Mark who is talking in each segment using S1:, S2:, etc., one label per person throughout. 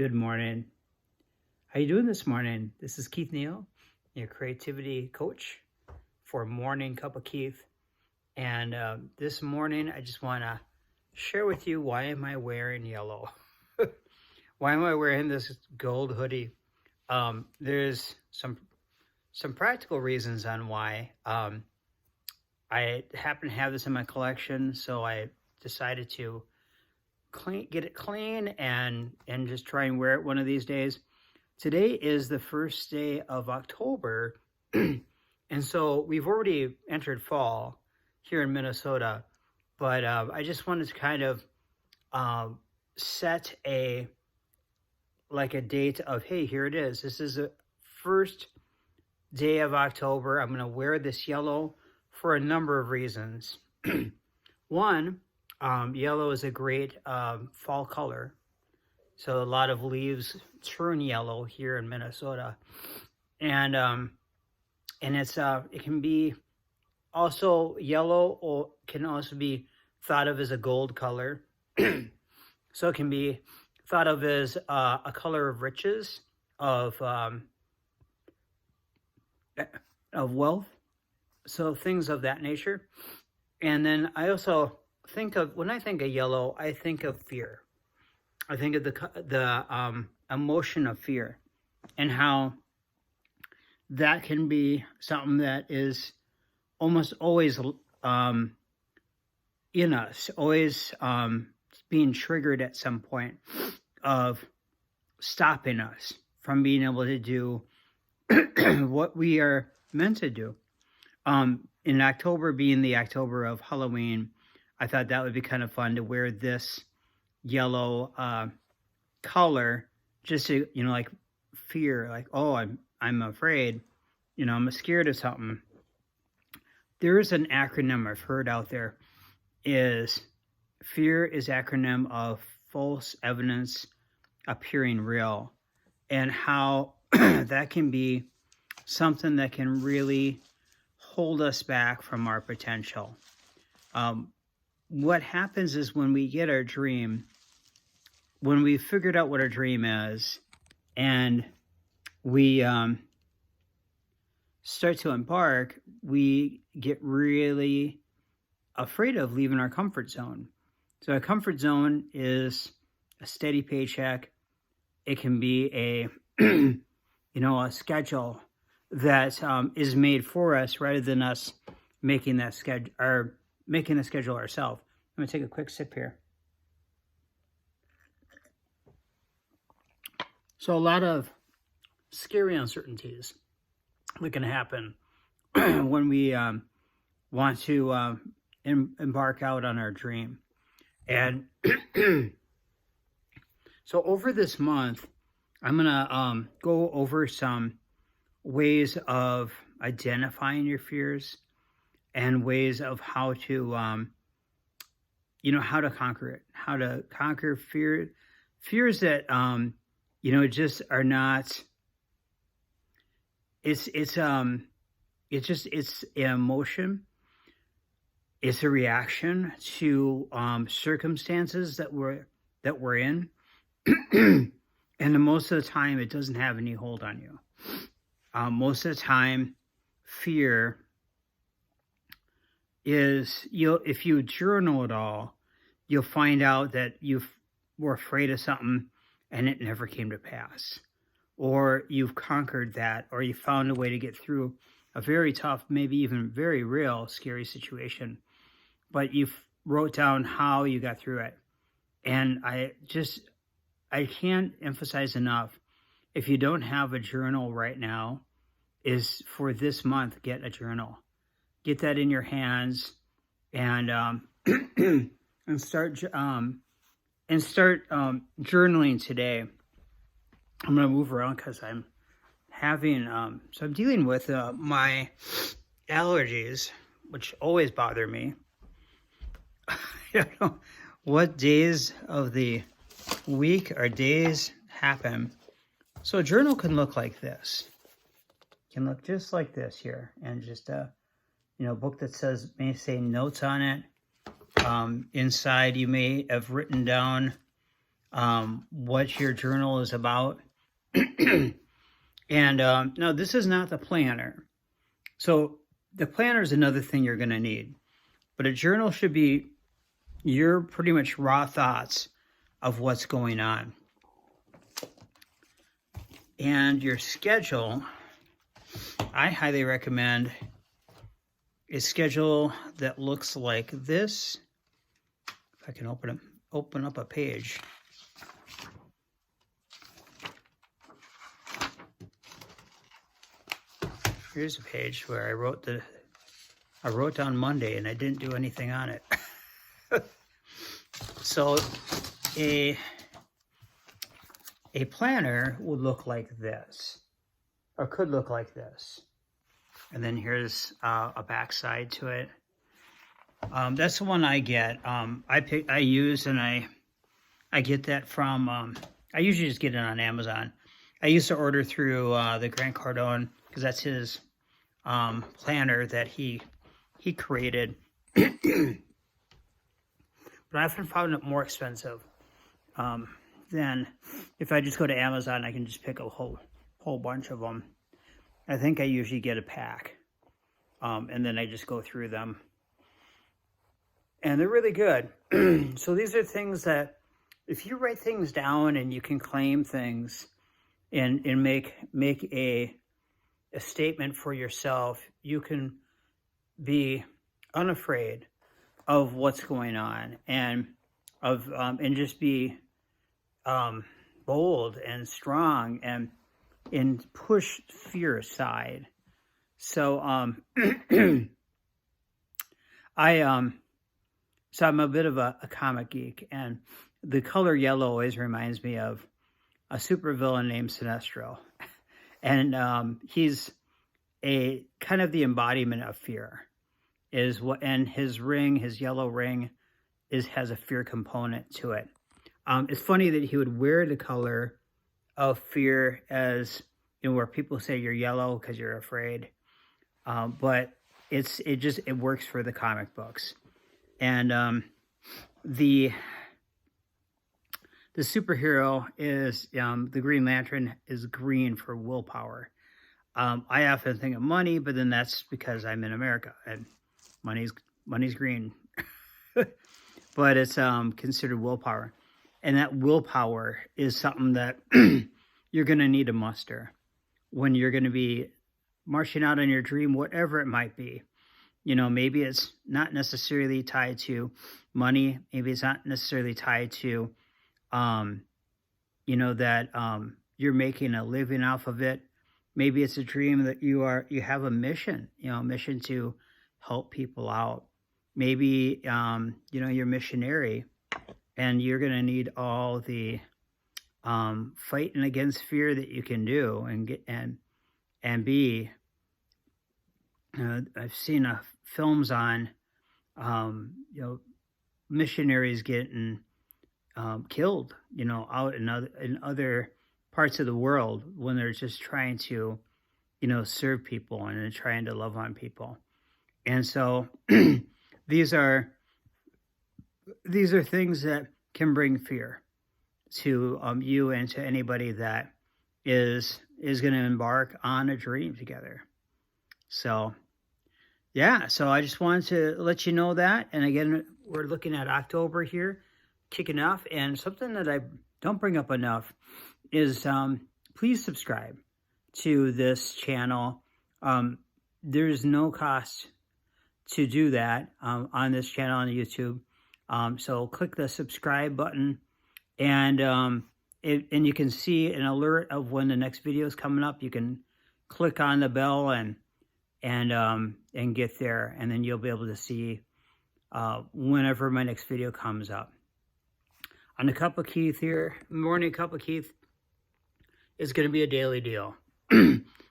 S1: Good morning. How you doing this morning? This is Keith Neal, your creativity coach for Morning Cup of Keith. And this morning, I just want to share with you, why am I wearing yellow? Why am I wearing this gold hoodie? There's some practical reasons on why. I happen to have this in my collection, so I decided to get it clean and just try and wear it one of these days. Today is the first day of October, and so we've already entered fall here in Minnesota, but I just wanted to kind of set a date of, hey, here it is. This is the first day of October. I'm going to wear this yellow for a number of reasons. One, yellow is a great fall color. So a lot of leaves turn yellow here in Minnesota. And it's it can be also yellow, or can also be thought of as a gold color. So it can be thought of as a color of riches, of wealth. So things of that nature. And then I also think of, when I think of yellow, I think of fear. I think of the emotion of fear, and how that can be something that is almost always in us, always being triggered at some point, of stopping us from being able to do what we are meant to do. In October, being the October of Halloween, I thought that would be kind of fun to wear this yellow color, just to, like fear, like, oh, I'm afraid, I'm scared of something. There is an acronym I've heard out there, is fear is acronym of false evidence appearing real, and how that can be something that can really hold us back from our potential. What happens is, when we get our dream, when we figured out what our dream is, and we start to embark, we get really afraid of leaving our comfort zone. So a comfort zone is a steady paycheck. It can be a a schedule that is made for us, rather than us making that schedule, or making the schedule ourselves. I'm going to take a quick sip here. So a lot of scary uncertainties that can happen when we want to embark out on our dream. And so over this month, I'm going to go over some ways of identifying your fears, and ways of how to how to conquer it, how to conquer fears that just are not, it's an emotion, it's a reaction to circumstances that we're in. And most of the time, it doesn't have any hold on you. Most of the time, fear is, if you journal it all, you'll find out that you were afraid of something and it never came to pass, or you've conquered that, or you found a way to get through a very tough, maybe even very real, scary situation, but you wrote down how you got through it. And I can't emphasize enough, if you don't have a journal right now, is for this month, get a journal. Get that in your hands, and and start journaling today. I'm going to move around because I'm having so I'm dealing with my allergies, which always bother me. I don't know what days of the week or days happen. So a journal can look like this. It can look just like this here, and just a book that may say notes on it. Inside, you may have written down what your journal is about. And no, this is not the planner. So the planner is another thing you're going to need. But a journal should be your pretty much raw thoughts of what's going on. And your schedule, I highly recommend a schedule that looks like this. If I can open up a page. Here's a page where I wrote down Monday and I didn't do anything on it. So a planner would look like this, or could look like this. And then here's a back side to it. That's the one I get. I use, and I get that from, I usually just get it on Amazon. I used to order through the Grant Cardone, because that's his planner that he created. But I often found it more expensive than if I just go to Amazon. I can just pick a whole bunch of them. I think I usually get a pack, and then I just go through them, and they're really good. So these are things that, if you write things down and you can claim things and make a statement for yourself, you can be unafraid of what's going on, and just be bold and strong and push fear aside. So so I'm a bit of a comic geek, and the color yellow always reminds me of a supervillain named Sinestro. And he's a kind of the embodiment of fear, and his yellow ring has a fear component to it. It's funny that he would wear the color of fear, as where people say you're yellow because you're afraid. But it works for the comic books. And the superhero is, the Green Lantern is green for willpower. I often think of money, but then that's because I'm in America and money's green. But it's considered willpower. And that willpower is something that you're going to need to muster when you're going to be marching out on your dream, whatever it might be. Maybe it's not necessarily tied to money. Maybe it's not necessarily tied to, that you're making a living off of it. Maybe it's a dream that you have a mission, mission to help people out. Maybe, you're missionary, and you're going to need all the fighting against fear that you can do and be. I've seen films on, missionaries getting killed, out in other parts of the world when they're just trying to, serve people and they're trying to love on people. And so these are things that can bring fear to you and to anybody that is going to embark on a dream together. So, yeah, so I just wanted to let you know that. And again, we're looking at October here, kicking off. And something that I don't bring up enough is please subscribe to this channel. There's no cost to do that on this channel on YouTube. So click the subscribe button, and you can see an alert of when the next video is coming up. You can click on the bell and get there, and then you'll be able to see whenever my next video comes up. On the Cup of Keith here, Morning Cup of Keith is going to be a daily deal.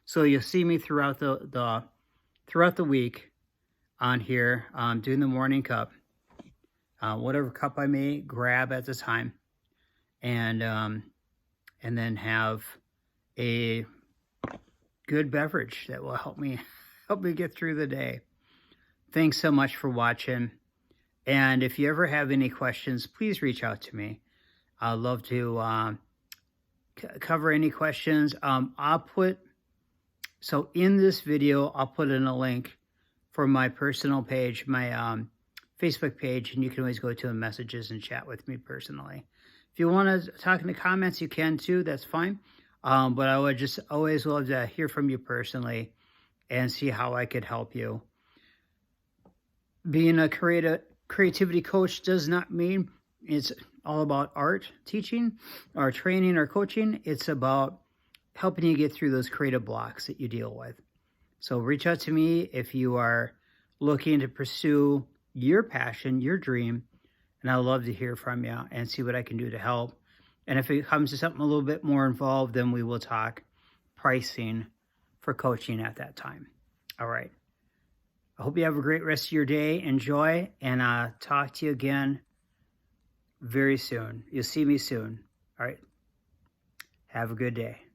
S1: So you'll see me throughout the week on here, doing the morning cup, whatever cup I may grab at the time, and then have a good beverage that will help me get through the day. Thanks so much for watching. And if you ever have any questions, please reach out to me. I'd love to cover any questions. So in this video, I'll put in a link for my personal page, my Facebook page, and you can always go to the messages and chat with me personally. If you want to talk in the comments, you can too. That's fine. But I would just always love to hear from you personally and see how I could help you. Being a creativity coach does not mean it's all about art teaching or training or coaching. It's about helping you get through those creative blocks that you deal with. So reach out to me if you are looking to pursue your passion, your dream, and I'd love to hear from you and see what I can do to help. And if it comes to something a little bit more involved, then we will talk pricing for coaching at that time. All right. I hope you have a great rest of your day. Enjoy, and talk to you again very soon. You'll see me soon. All right. Have a good day.